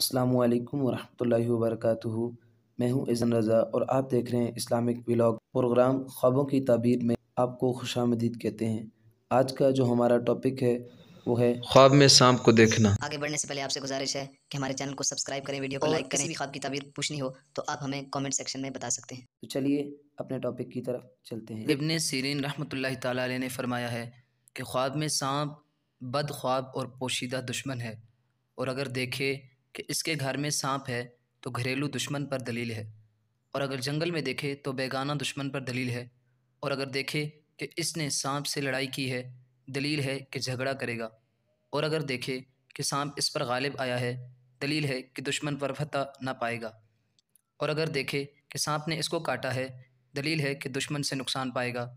السلام علیکم ورحمۃ اللہ وبرکاتہ۔ میں ہوں اذن رضا اور آپ دیکھ رہے ہیں اسلامک ولاگ پروگرام خوابوں کی تعبیر میں آپ کو خوش آمدید کہتے ہیں۔ آج کا جو ہمارا ٹاپک ہے وہ ہے خواب میں سانپ کو دیکھنا۔ آگے بڑھنے سے پہلے آپ سے گزارش ہے کہ ہمارے چینل کو سبسکرائب کریں، ویڈیو کو لائک کریں۔ کسی بھی خواب کی تعبیر پوچھنی ہو تو آپ ہمیں کامنٹ سیکشن میں بتا سکتے ہیں۔ تو چلیے اپنے ٹاپک کی طرف چلتے ہیں۔ ابن سیرین رحمۃ اللہ تعالیٰ علیہ نے فرمایا ہے کہ خواب میں سانپ بد خواب اور پوشیدہ دشمن ہے، اور اگر دیکھے کہ اس کے گھر میں سانپ ہے تو گھریلو دشمن پر دلیل ہے، اور اگر جنگل میں دیکھے تو بیگانہ دشمن پر دلیل ہے، اور اگر دیکھے کہ اس نے سانپ سے لڑائی کی ہے دلیل ہے کہ جھگڑا کرے گا، اور اگر دیکھے کہ سانپ اس پر غالب آیا ہے دلیل ہے کہ دشمن پر فتح نہ پائے گا، اور اگر دیکھے کہ سانپ نے اس کو کاٹا ہے دلیل ہے کہ دشمن سے نقصان پائے گا،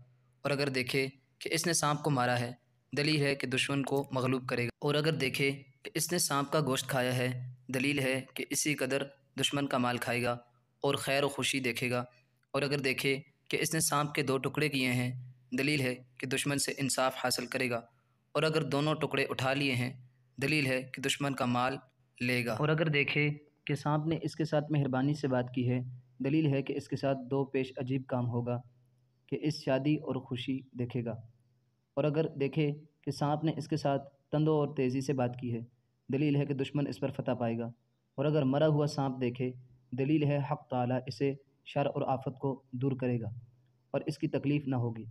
اور اگر دیکھے کہ اس نے سانپ کو مارا ہے دلیل ہے کہ دشمن کو مغلوب کرے گا، اور اگر دیکھے کہ اس نے سانپ کا گوشت کھایا ہے دلیل ہے کہ اسی قدر دشمن کا مال کھائے گا اور خیر و خوشی دیکھے گا، اور اگر دیکھے کہ اس نے سانپ کے 2 ٹکڑے کیے ہیں دلیل ہے کہ دشمن سے انصاف حاصل کرے گا، اور اگر دونوں ٹکڑے اٹھا لیے ہیں دلیل ہے کہ دشمن کا مال لے گا، اور اگر دیکھے کہ سانپ نے اس کے ساتھ مہربانی سے بات کی ہے دلیل ہے کہ اس کے ساتھ 2 پیش عجیب کام ہوگا کہ اس شادی اور خوشی دیکھے گا، اور اگر دیکھے کہ سانپ نے اس کے ساتھ تندو اور تیزی سے بات کی ہے دلیل ہے کہ دشمن اس پر فتح پائے گا، اور اگر مرا ہوا سانپ دیکھے دلیل ہے حق تعالیٰ اسے شر اور آفت کو دور کرے گا اور اس کی تکلیف نہ ہوگی،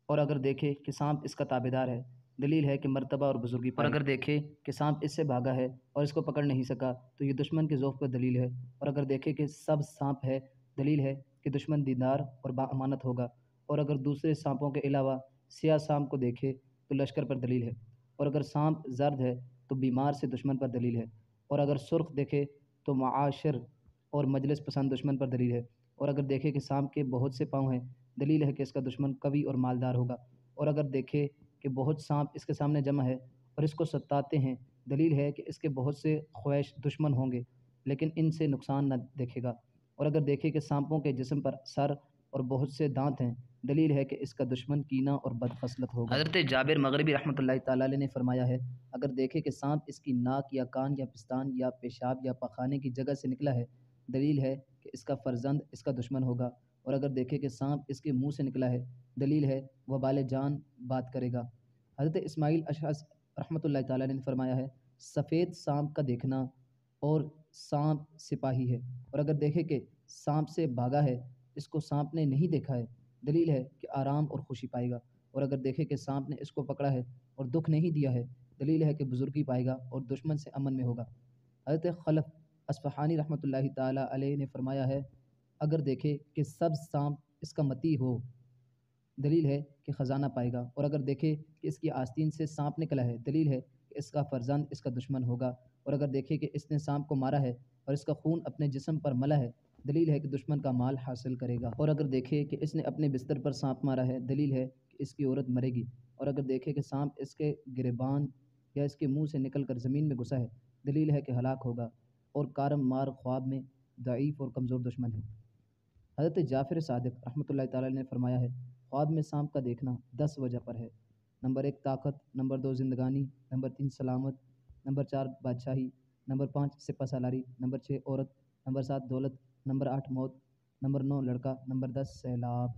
اور اگر دیکھے کہ سانپ اس کا تابعدار ہے دلیل ہے کہ مرتبہ اور بزرگی پائے گا، اور اگر دیکھے کہ سانپ اس سے بھاگا ہے اور اس کو پکڑ نہیں سکا تو یہ دشمن کے ذوق پر دلیل ہے، اور اگر دیکھے کہ سب سانپ ہے دلیل ہے کہ دشمن دیندار اور با امانت ہوگا، اور اگر دوسرے سانپوں کے علاوہ سیاہ سانپ کو دیکھے تو لشکر پر دلیل ہے، اور اگر سانپ زرد ہے تو بیمار سے دشمن پر دلیل ہے، اور اگر سرخ دیکھے تو معاشر اور مجلس پسند دشمن پر دلیل ہے، اور اگر دیکھے کہ سانپ کے بہت سے پاؤں ہیں دلیل ہے کہ اس کا دشمن قوی اور مالدار ہوگا، اور اگر دیکھے کہ بہت سانپ اس کے سامنے جمع ہے اور اس کو ستاتے ہیں دلیل ہے کہ اس کے بہت سے خواہش دشمن ہوں گے لیکن ان سے نقصان نہ دیکھے گا، اور اگر دیکھے کہ سانپوں کے جسم پر سر اور بہت سے دانت ہیں دلیل ہے کہ اس کا دشمن کینہ اور بد خصلت ہوگا۔ حضرت جابر مغربی رحمۃ اللہ تعالیٰ علیہ نے فرمایا ہے اگر دیکھے کہ سانپ اس کی ناک یا کان یا پستان یا پیشاب یا پخانے کی جگہ سے نکلا ہے دلیل ہے کہ اس کا فرزند اس کا دشمن ہوگا، اور اگر دیکھے کہ سانپ اس کے منہ سے نکلا ہے دلیل ہے وہ بال جان بات کرے گا۔ حضرت اسماعیل اشعث رحمۃ اللہ تعالیٰ نے فرمایا ہے سفید سانپ کا دیکھنا اور سانپ سپاہی ہے، اور اگر دیکھے کہ سانپ سے بھاگا ہے اس کو سانپ نے نہیں دیکھا ہے دلیل ہے کہ آرام اور خوشی پائے گا، اور اگر دیکھے کہ سانپ نے اس کو پکڑا ہے اور دکھ نہیں دیا ہے دلیل ہے کہ بزرگی پائے گا اور دشمن سے امن میں ہوگا۔ حضرت خلف اصفہانی رحمۃ اللہ تعالیٰ علیہ نے فرمایا ہے اگر دیکھے کہ سب سانپ اس کا متی ہو دلیل ہے کہ خزانہ پائے گا، اور اگر دیکھے کہ اس کی آستین سے سانپ نکلا ہے دلیل ہے کہ اس کا فرزند اس کا دشمن ہوگا، اور اگر دیکھے کہ اس نے سانپ کو مارا ہے اور اس کا خون اپنے جسم پر ملا ہے دلیل ہے کہ دشمن کا مال حاصل کرے گا، اور اگر دیکھے کہ اس نے اپنے بستر پر سانپ مارا ہے دلیل ہے کہ اس کی عورت مرے گی، اور اگر دیکھے کہ سانپ اس کے گریبان یا اس کے منہ سے نکل کر زمین میں گھسا ہے دلیل ہے کہ ہلاک ہوگا، اور کارم مار خواب میں ضعیف اور کمزور دشمن ہے۔ حضرت جعفر صادق رحمۃ اللہ تعالیٰ نے فرمایا ہے خواب میں سانپ کا دیکھنا 10 وجہ پر ہے۔ نمبر 1 طاقت، نمبر 2 زندگانی، نمبر 3 سلامت، نمبر 4 بادشاہی، نمبر 5 سپہ سالاری، نمبر 6 عورت، نمبر 7 دولت، نمبر 8 موت، نمبر 9 لڑکا، نمبر 10 سیلاب۔